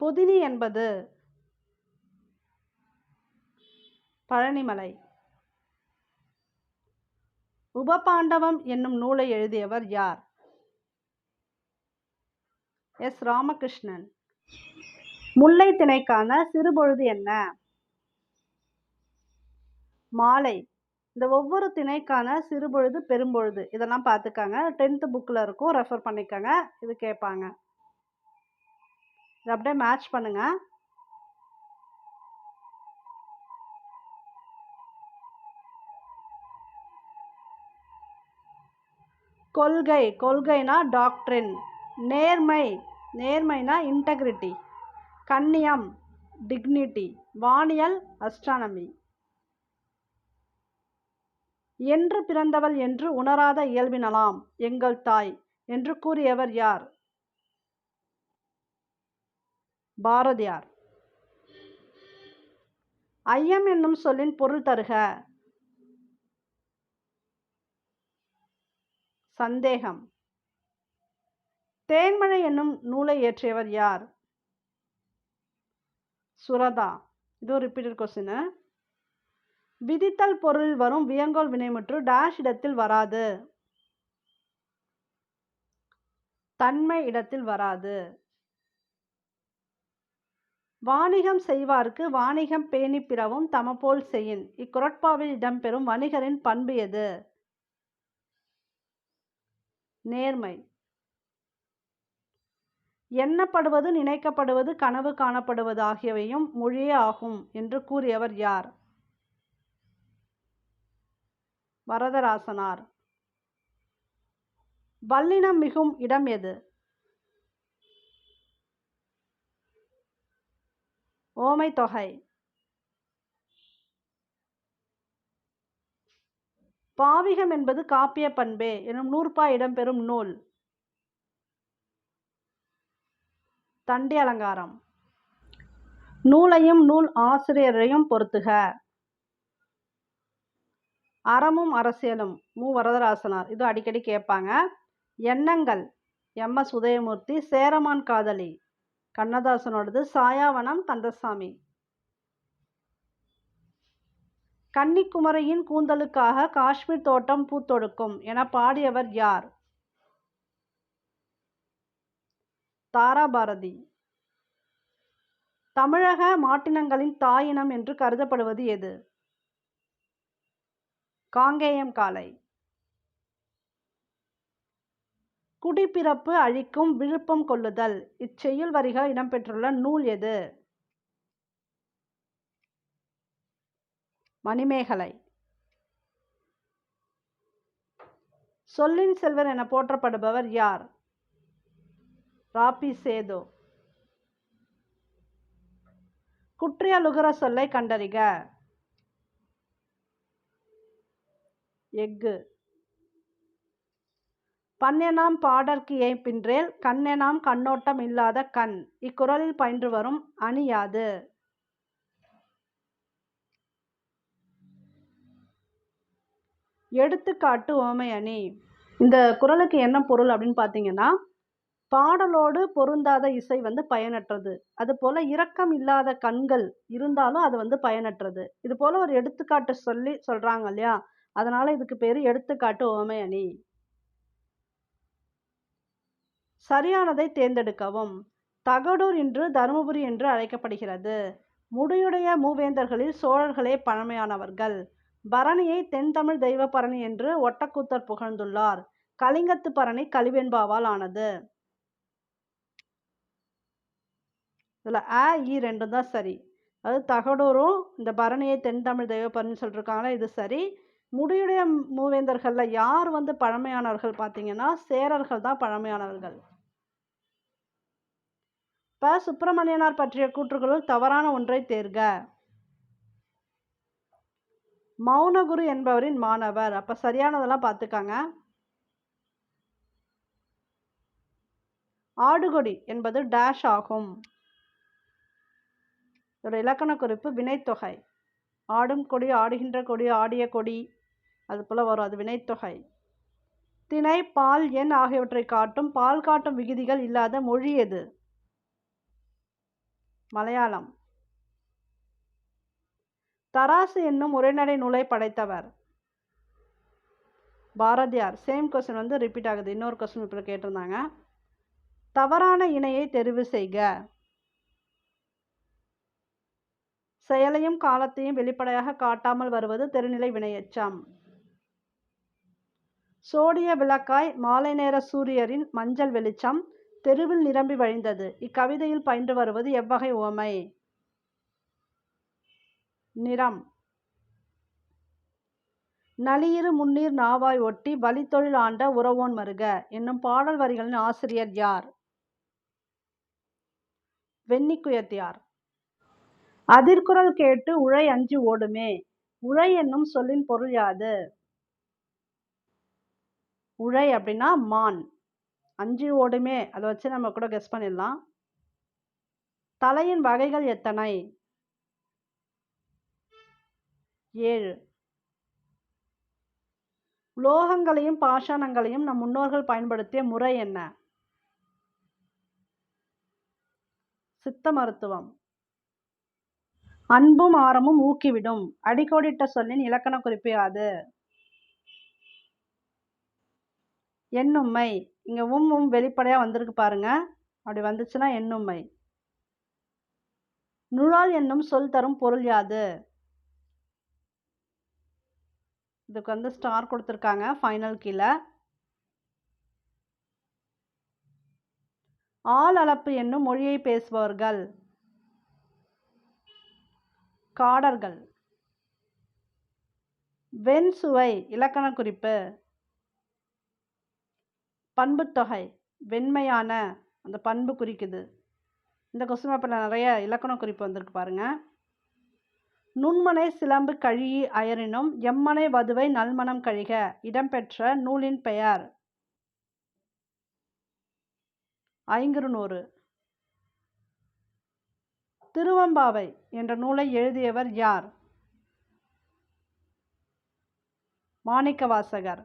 பொதினி என்பது பழனிமலை. உபபாண்டவம் என்னும் நூலை எழுதியவர் யார்? எஸ். ராமகிருஷ்ணன். முல்லை திணைக்கான சிறுபொழுது என்ன? மாலை. இந்த ஒவ்வொரு திணைக்கான சிறுபொழுது பெரும்பொழுது இதெல்லாம் பார்த்துக்காங்க. 10th புக்கில் இருக்கும், ரெஃபர் பண்ணிக்கோங்க. இது கேட்பாங்க. இதை அப்படியே மேட்ச் பண்ணுங்க. கொள்கை. கொள்கைனா டாக்ட்ரின். நேர்மை. நேர்மைனா இன்டெகிரிட்டி. கண்ணியம் டிக்னிட்டி. வானியல் அஸ்ட்ரானமி. என்று பிறந்தவள் என்று உணராத இயல்பினலாம் எங்கள் தாய் என்று கூறியவர் யார்? பாரதியார். ஐயம் என்னும் சொல்லின் பொருள் தருக. சந்தேகம். தேன்மழை என்னும் நூலை இயற்றியவர் யார்? சுரதா. இது ஒரு ரிப்பீட்டட் கொஸ்டின். விதித்தல் பொருளில் வரும் வியங்கோல் வினைமுற்று டேஷ் இடத்தில் வராது. தன்மை இடத்தில் வராது. வாணிகம் செய்வார்க்கு வாணிகம் பேணி பிறவும் தமபோல் செய்யின். இக்குறட்பாவில் இடம்பெறும் வணிகரின் பண்பு எது? நேர்மை. எண்ணப்படுவது நினைக்கப்படுவது கனவு காணப்படுவது ஆகியவையும் மொழியே ஆகும் என்று கூறியவர் யார்? வரதராசனார். வல்லினம் மிகும் இடம் எது? ஓமை தொகை. பாவிகம் என்பது காப்பிய பண்பே எனும் நூற்பா இடம்பெறும் நூல். தண்டி அலங்காரம். நூலையும் நூல் ஆசிரியரையும் பொறுத்துக. அறமும் அரசியலும் மு. வரதராசனார். இது அடிக்கடி கேட்பாங்க. எண்ணங்கள் எம்.எஸ். உதயமூர்த்தி. சேரமான் காதலி கண்ணதாசனோடது. சாயாவனம் கந்தசாமி. கன்னிக்குமரியின் கூந்தலுக்காக காஷ்மீர் தோட்டம் பூத்தொடுக்கும் என பாடியவர் யார்? தாராபாரதி. தமிழக மாட்டினங்களின் தாயினம் என்று கருதப்படுவது எது? காங்கேயம் காளை. குடிப்பிறப்பு அழிக்கும் விழுப்பம் கொள்ளுதல் இச்செய்யுள் வரிகள் இடம்பெற்றுள்ள நூல் எது? மணிமேகலை. சொல்லின் செல்வர் என போற்றப்படுபவர் யார்? ராபி சேது. குற்றியலுகர சொல்லை கண்டறிக. எஃகு. பண்ணெனாம் பாடற்கு ஏய்ப்பின்றேல் கண்ணெனாம் கண்ணோட்டம் இல்லாத கண். இக்குறளில் பயின்று வரும் அணி யாது? எடுத்துக்காட்டு உவமை அணி. இந்த குறளுக்கு என்ன பொருள் அப்படின்னு பார்த்தீங்கன்னா, பாடலோடு பொருந்தாத இசை பயனற்றது. அதுபோல இரக்கம் இல்லாத கண்கள் இருந்தாலும் அது பயனற்றது. இது போல ஒரு எடுத்துக்காட்டு சொல்லி சொல்றாங்க இல்லையா, அதனால இதுக்கு பேரு எடுத்துக்காட்டு உவமை அணி. சரியானதை தேர்ந்தெடுக்கவும். தகடூர் இன்று தருமபுரி என்று அழைக்கப்படுகிறது. முடியுடைய மூவேந்தர்களில் சோழர்களே பழமையானவர்கள். பரணியை தென்தமிழ் தெய்வ பரணி என்று ஒட்டக்கூத்தர் புகழ்ந்துள்ளார். கலிங்கத்து பரணி கலிவெண்பாவால் ஆனது. இதுல அ இ ரெண்டும் தான் சரி. அதாவது தகடூரும் இந்த பரணியை தென்தமிழ் தெய்வ பரணி சொல்லிருக்காங்களா, இது சரி. முடியுடைய மூவேந்தர்கள்ல யார் பழமையானவர்கள் பார்த்தீங்கன்னா, சேரர்கள் தான் பழமையானவர்கள். ப. சுப்பிரமணியனார் பற்றிய கூற்றுகளுள் தவறான ஒன்றை தேர்க. மௌனகுரு என்பவரின் மாணவர். அப்ப சரியானதெல்லாம் பார்த்துக்காங்க. ஆடுகொடி என்பது டேஷ் ஆகும். ஒரு இலக்கண குறிப்பு வினைத்தொகை. ஆடும் கொடி, ஆடுகின்ற கொடி, ஆடிய கொடி, அது போல வரும். அது வினைத்தொகை. திணை, பால், எண் ஆகியவற்றை காட்டும் பால் காட்டும் விகுதிகள் இல்லாத மொழி எது? மலையாளம். தராசு என்னும் உரைநடை நூலை படைத்தவர்? பாரதியார். சேம் கொஸ்டின் ரிப்பீட் ஆகுது. இன்னொரு கொஸ்டின் இப்போ கேட்டிருந்தாங்க. தவறான இணையை தெரிவு செய்க. செயலையும் காலத்தையும் வெளிப்படையாக காட்டாமல் வருவது தெருநிலை வினையெச்சம். சோடிய விளக்காய் மாலை நேர சூரியரின் மஞ்சள் வெளிச்சம் தெருவில் நிரம்பி வழிந்தது. இக்கவிதையில் பயின்று வருவது எவ்வகை உவமை? நிறம். நளியிரு முன்னீர் நாவாய் ஒட்டி வழித்தொழில் ஆண்ட உறவோன் மருக என்னும் பாடல் வரிகளின் ஆசிரியர் யார்? வெண்ணிக்குயத்தியார். அதிர்குரல் கேட்டு உழை அஞ்சி ஓடுமே. உழை என்னும் சொல்லின் பொருள் யாது? உழை அப்படின்னா மான். அஞ்சி ஓடுமே அதை வச்சு நம்ம கூட கெஸ் பண்ணிடலாம். தலையின் வகைகள் எத்தனை? 7. உலோகங்களையும் பாஷாணங்களையும் நம் முன்னோர்கள் பயன்படுத்திய முறை என்ன? சித்த மருத்துவம். அன்பும் ஆரமும் ஊக்கிவிடும் அடிக்கோடிட்ட சொல்லின் இலக்கண குறிப்பு யாது? எண்ணும்மை. இங்க வெளிப்படையா வந்திருக்கு பாருங்க. அப்படி வந்துச்சுன்னா எண்ணும்மை. நுழால் என்னும் சொல் தரும் பொருள் யாது? இதுக்கு ஸ்டார் கொடுத்துருக்காங்க ஃபைனல் கீழே. ஆள் அளப்பு என்னும் மொழியை பேசுபவர்கள்? காடர்கள். வெண்சுவை இலக்கண குறிப்பு. பண்புத்தொகை வெண்மையான அந்த பண்பு குறிக்குது. இந்த கொஸ்டின் பேப்பரில் நிறைய இலக்கண குறிப்பு வந்திருக்கு பாருங்க. நுண்மனை சிலம்பு கழியி அயரினும் எம்மனை வதுவை நல்மணம் கழிக இடம்பெற்ற நூலின் பெயர். ஐங்குறுநூறு. திருவம்பாவை என்ற நூலை எழுதியவர் யார்? மாணிக்கவாசகர்.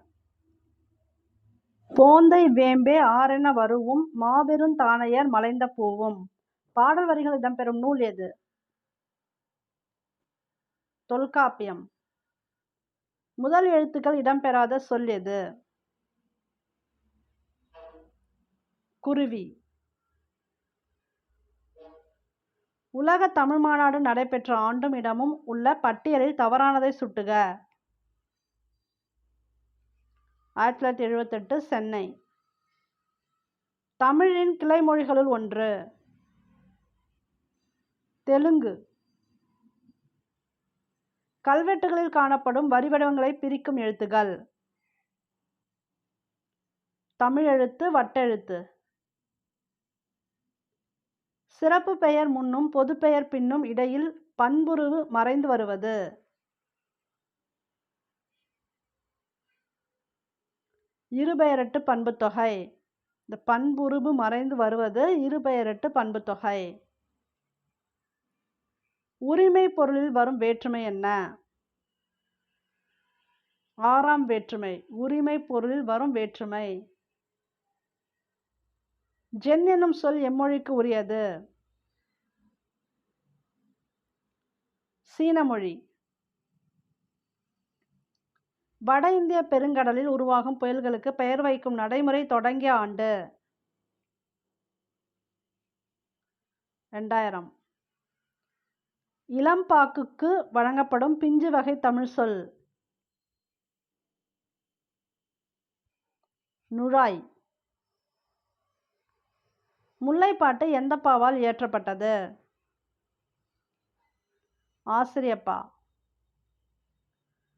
போந்தை வேம்பே ஆரென வருவும் மாபெரும் தானையர் மலைந்த பூவும். பாடல் வரிகள் இடம்பெறும் நூல் எது? தொல்காப்பியம். முதல் எழுத்துக்கள் இடம்பெறாத சொல் எது? குருவி. உலக தமிழ் மாநாடு நடைபெற்ற ஆண்டும் இடமும் உள்ள பட்டியலில் தவறானதை சுட்டுக. 1978 சென்னை. தமிழின் கிளைமொழிகளுள் ஒன்று. தெலுங்கு. கல்வெட்டுகளில் காணப்படும் வரி வடிவங்களை பிரிக்கும் எழுத்துகள். தமிழெழுத்து, வட்டெழுத்து. சிறப்பு பெயர் முன்னும் பொதுப்பெயர் பின்னும் இடையில் பண்புருவு மறைந்து வருவது. இருபெயரட்டு பண்புத்தொகை. இந்த பண்புருவு மறைந்து வருவது இருபெயரட்டு பண்புத்தொகை. உரிமை பொருளில் வரும் வேற்றுமை என்ன? ஆறாம் வேற்றுமை. உரிமை பொருளில் வரும் வேற்றுமை. ஜென் என்னும் சொல் எம்மொழிக்கு உரியது? சீன மொழி. வட இந்திய பெருங்கடலில் உருவாகும் புயல்களுக்கு பெயர் வைக்கும் நடைமுறை தொடங்கிய ஆண்டு. 2000. இளம்பாக்குக்கு வழங்கப்படும் பிஞ்சு வகை தமிழ் சொல். நுழாய். முல்லைப்பாட்டு எந்த பாவால் இயற்றப்பட்டது? ஆசிரியப்பா.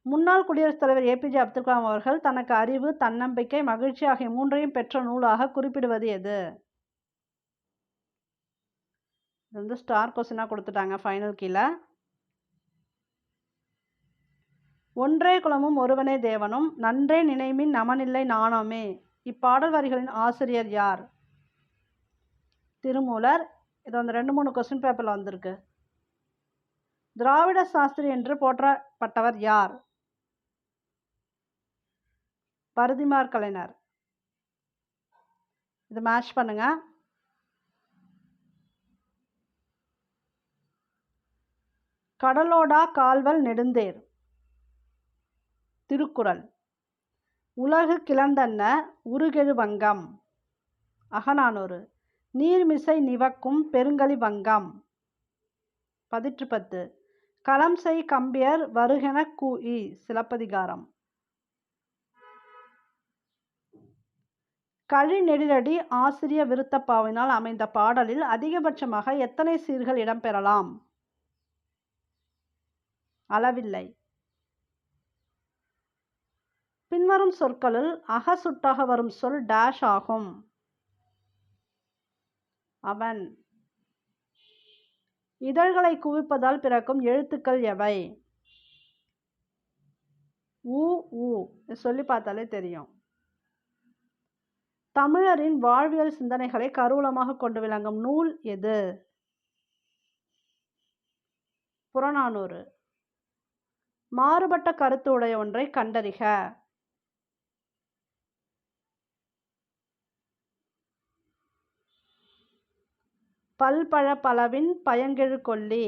முன்னாள் குடியரசுத் தலைவர் ஏபிஜே அப்துல் கலாம் அவர்கள் தனக்கு அறிவு, தன்னம்பிக்கை, மகிழ்ச்சி ஆகிய மூன்றையும் பெற்ற நூலாக குறிப்பிடுவது எது? இது வந்து ஸ்டார் கொஸ்டினாக கொடுத்துட்டாங்க ஃபைனல் கீழே. ஒன்றே குலமும் ஒருவனே தேவனும் நன்றே நினைமின் நமனில்லை நாணாமே. இப்பாடல் வரிகளின் ஆசிரியர் யார்? திருமூலர். இது வந்து 2-3 கொஸ்டின் பேப்பரில் வந்திருக்கு. திராவிட சாஸ்திரி என்று போற்றப்பட்டவர் யார்? பரிதிமாற் கலைஞர். இது மேட்ச் பண்ணுங்க. கடலோடா கால்வல் நெடுந்தேர். திருக்குறள். உலகு கிளந்தன்ன உருகெழு வங்கம். அகநானூறு. நீர்மிசை நிவக்கும் பெருங்கலி வங்கம். 10 களம் செய் கம்பியர் வருகென கூஇ. சிலப்பதிகாரம். கழி நெடிலடி ஆசிரிய விருத்தப்பாவினால் அமைந்த பாடலில் அதிகபட்சமாக எத்தனை சீர்கள் இடம்பெறலாம்? அளவில்லை. பின்வரும் சொற்களுள் அக சுட்டாக வரும் சொல் டேஷ் ஆகும். அவன். இதழ்களை குவிப்பதால் பிறக்கும் எழுத்துக்கள் எவை? ஊ ஊ. சொல்லி பார்த்தாலே தெரியும். தமிழரின் வாழ்வியல் சிந்தனைகளை கருவூலமாக கொண்டு விளங்கும் நூல் எது? புறநானூறு. மாறுபட்ட கருத்து உடைய ஒன்றை கண்டறிக. பல்பழ பலவின் பயங்கெழு கொல்லி.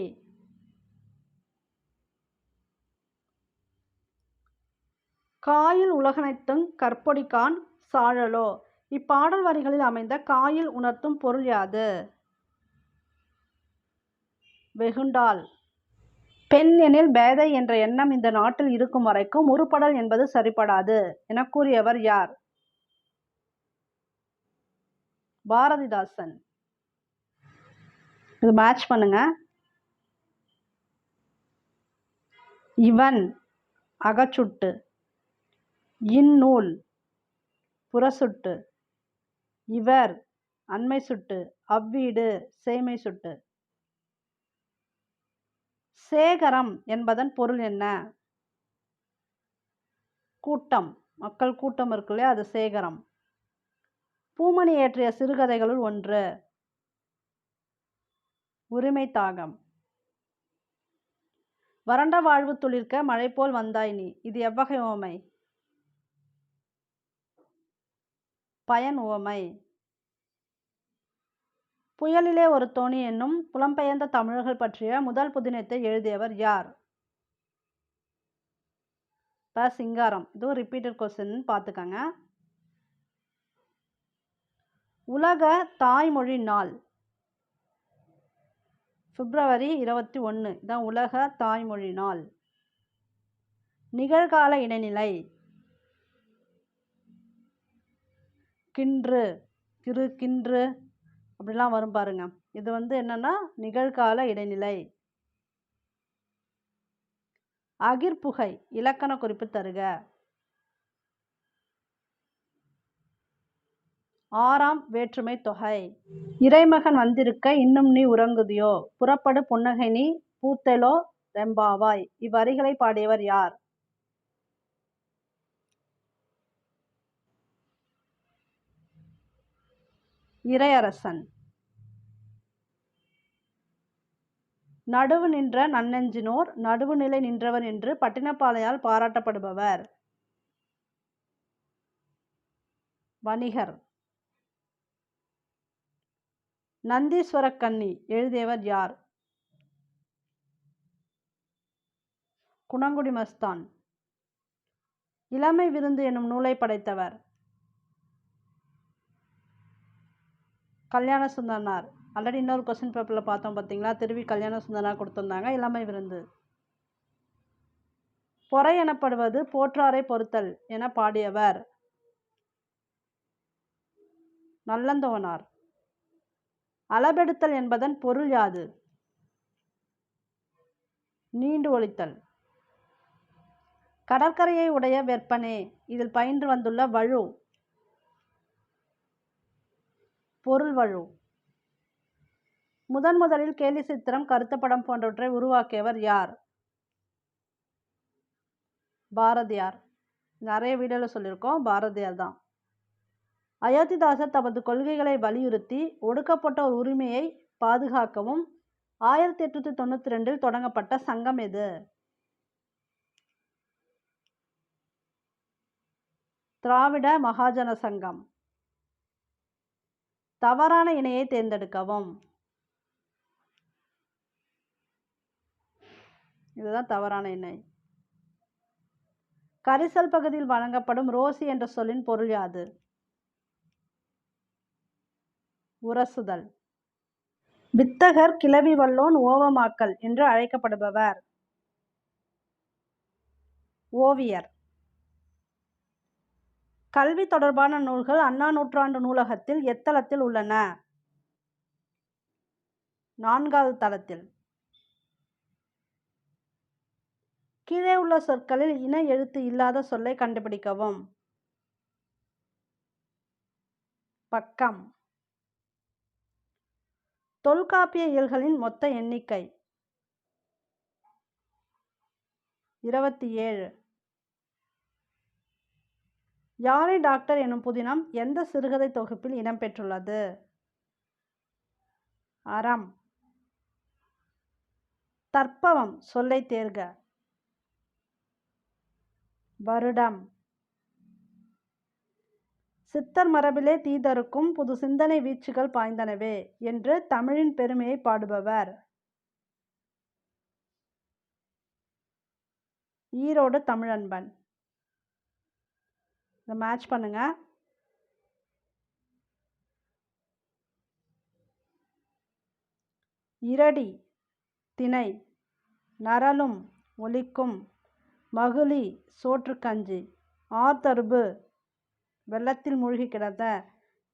காயில் உலகனைத்துங் கற்பொடிகான் சாழலோ. இப்பாடல் வரிகளில் அமைந்த காயில் உணர்த்தும் பொருள் யாது? வெகுண்டால். பெண் எனில் பேதை என்ற எண்ணம் இந்த நாட்டில் இருக்கும் வரைக்கும் உருப்படல் என்பது சரிபடாது என கூறியவர் யார்? பாரதிதாசன். இது மேட்ச் பண்ணுங்க. இவன். அகச்சுட்டு. இந்நூல் புறச்சுட்டு. இவர் அண்மை சுட்டு. அவ்வீடு சேய்மை சுட்டு. சேகரம் என்பதன் பொருள் என்ன? கூட்டம். மக்கள் கூட்டம் இருக்கு இல்லையா, அது சேகரம். பூமணி இயற்றிய சிறுகதைகளுள் ஒன்று. உரிமை தாகம். வறண்ட வாழ்வு துளிர்க்க மழை போல் வந்தாய் நீ. இது எவ்வகை உவமை? பயன் உவமை. புயலிலே ஒரு தோணி என்னும் புலம்பெயர்ந்த தமிழர்கள் பற்றிய முதல் புதினத்தை எழுதியவர் யார்? சிங்காரம். இதுவும் ரிப்பீட்டட் கொஸ்டின் பார்த்துக்கங்க. உலக தாய்மொழி நாள் பிப்ரவரி 21. இதான் உலக தாய்மொழி நாள். நிகழ்கால இடைநிலை. கின்று கின்று அப்படிலாம் வரும் பாருங்க. இது என்னன்னா நிகழ்கால இடைநிலை. அகிர்புகை. இலக்கண குறிப்பு தருக. ஆறாம் வேற்றுமை தொகை. இறைமகன் வந்திருக்க இன்னும் நீ உறங்குதியோ. புறப்படு புன்னகை நீ பூத்தெலோ ரெம்பாவாய். இவ்வரிகளை பாடியவர் யார்? இறையரசன். நடுவு நின்ற நன்னெஞ்சினோர் நடுவுநிலை நின்றவர் என்று பட்டினப்பாலையால் பாராட்டப்படுபவர்? வணிகர். நந்தீஸ்வர கன்னி எழுதியவர் யார்? குணங்குடி மஸ்தான். இளமை விருந்து எனும் நூலை படைத்தவர்? கல்யாண சுந்தரனார். ஆல்ரெடி இன்னொரு கொஸ்டின் பேப்பரில் பார்த்தோம் பார்த்தீங்களா, திருவி கல்யாண சுந்தரனார் கொடுத்துருந்தாங்க. இளமை விருந்து. பொறை எனப்படுவது போற்றாரை பொறுத்தல் என பாடியவர்? நல்லந்தோனார். அளபெடுத்தல் என்பதன் பொருள் யாது? நீண்டு ஒழித்தல். கடற்கரையை உடைய வெப்பனே இதில் பயின்று வந்துள்ள வழு? பொருள் வழு. முதலில் கேலி சித்திரம் கருத்தப்படம் போன்றவற்றை உருவாக்கியவர் யார்? பாரதியார். நிறைய வீடியோவில் சொல்லியிருக்கோம், பாரதியார் தான். அயோத்திதாசர் தமது கொள்கைகளை வலியுறுத்தி ஒடுக்கப்பட்ட ஒரு உரிமையை பாதுகாக்கவும் 1892 தொடங்கப்பட்ட சங்கம் எது? திராவிட மகாஜன சங்கம். தவறான இணையை தேர்ந்தெடுக்கவும். இதுதான் தவறான இணை. கரிசல் பகுதியில் வழங்கப்படும் ரோசி என்ற சொல்லின் பொருள் யாது? உரசுதல். வித்தகர் கிளவி வல்லோன் ஓவமாக்கல் என்று அழைக்கப்படுபவர்? ஓவியர். கல்வி தொடர்பான நூல்கள் அண்ணா நூற்றாண்டு நூலகத்தில் எத்தளத்தில் உள்ளன? 4வது தளத்தில். கீழே உள்ள சொற்களில் இன எழுத்து இல்லாத சொல்லை கண்டுபிடிக்கவும். பக்கம். தொல்காப்பிய இயல்களின் மொத்த எண்ணிக்கை? 27. யானை டாக்டர் எனும் புதினம் எந்த சிறுகதை தொகுப்பில் இடம்பெற்றுள்ளது? அறம். தற்பவம் சொல்லை தேர்க. வருடம். சித்தர் மரபிலே தீதருக்கும் புது சிந்தனை வீச்சுகள் பாய்ந்தனவே என்று தமிழின் பெருமையை பாடுபவர்? ஈரோடு தமிழன்பன். இதை மேட்ச் பண்ணுங்க. இரடி திணை. நரலும் ஒலிக்கும் மகிழி சோற்றுக்கஞ்சி ஆர்தருபு வெள்ளத்தில் மூழ்கி கிடந்த.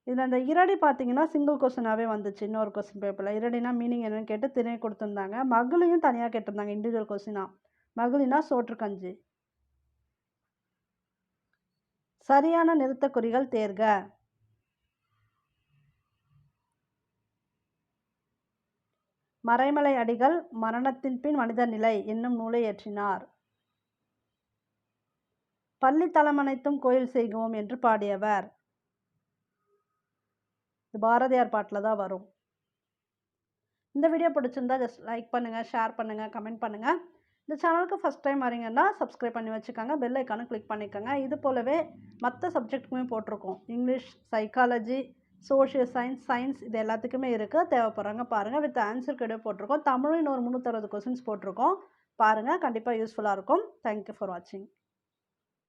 இதில் அந்த இரடி பார்த்தீங்கன்னா சிங்கிள் கொஸ்டினாகவே வந்துச்சு. இன்னொரு கொஸ்டின் பேப்பரில் இரடினா மீனிங் என்னன்னு கேட்டு திணை கொடுத்துருந்தாங்க. மகிழியும் தனியாக கேட்டிருந்தாங்க இண்டிவிஜுவல் கொஸ்டினா. மகிழினா சோற்றுக்கஞ்சி. சரியான நிறுத்தக்குறிகள் தேர்க. மறைமலை அடிகள் மரணத்தின் பின் மனித நிலை என்னும் நூலை இயற்றினார். பள்ளி தலமனைத்தும் கோயில் செய்குவோம் என்று பாடியவர். இது பாரதியார் பாட்டில் தான் வரும். இந்த வீடியோ பிடிச்சிருந்தா ஜஸ்ட் லைக் பண்ணுங்கள், ஷேர் பண்ணுங்கள், கமெண்ட் பண்ணுங்கள். இந்த சேனலுக்கு ஃபஸ்ட் டைம் வரீங்கன்னா சப்ஸ்கிரைப் பண்ணி வச்சுக்கோங்க, பெல் ஐக்கானை கிளிக் பண்ணிக்கோங்க. இது போலவே மற்ற சப்ஜெக்ட்டுக்குமே போட்டிருக்கோம். இங்கிலீஷ், சைக்காலஜி, சோஷியல் சயின்ஸ் இது எல்லாத்துக்குமே இருக்குது. தேவைப்படுறாங்க பாருங்கள். வித் ஆன்சர் வீடியோ போட்டிருக்கோம். தமிழும் இன்னொரு 360 கொஸ்டின்ஸ் போட்டிருக்கோம். பாருங்கள், கண்டிப்பாக யூஸ்ஃபுல்லாக இருக்கும். தேங்க்யூ ஃபார் வாட்சிங்.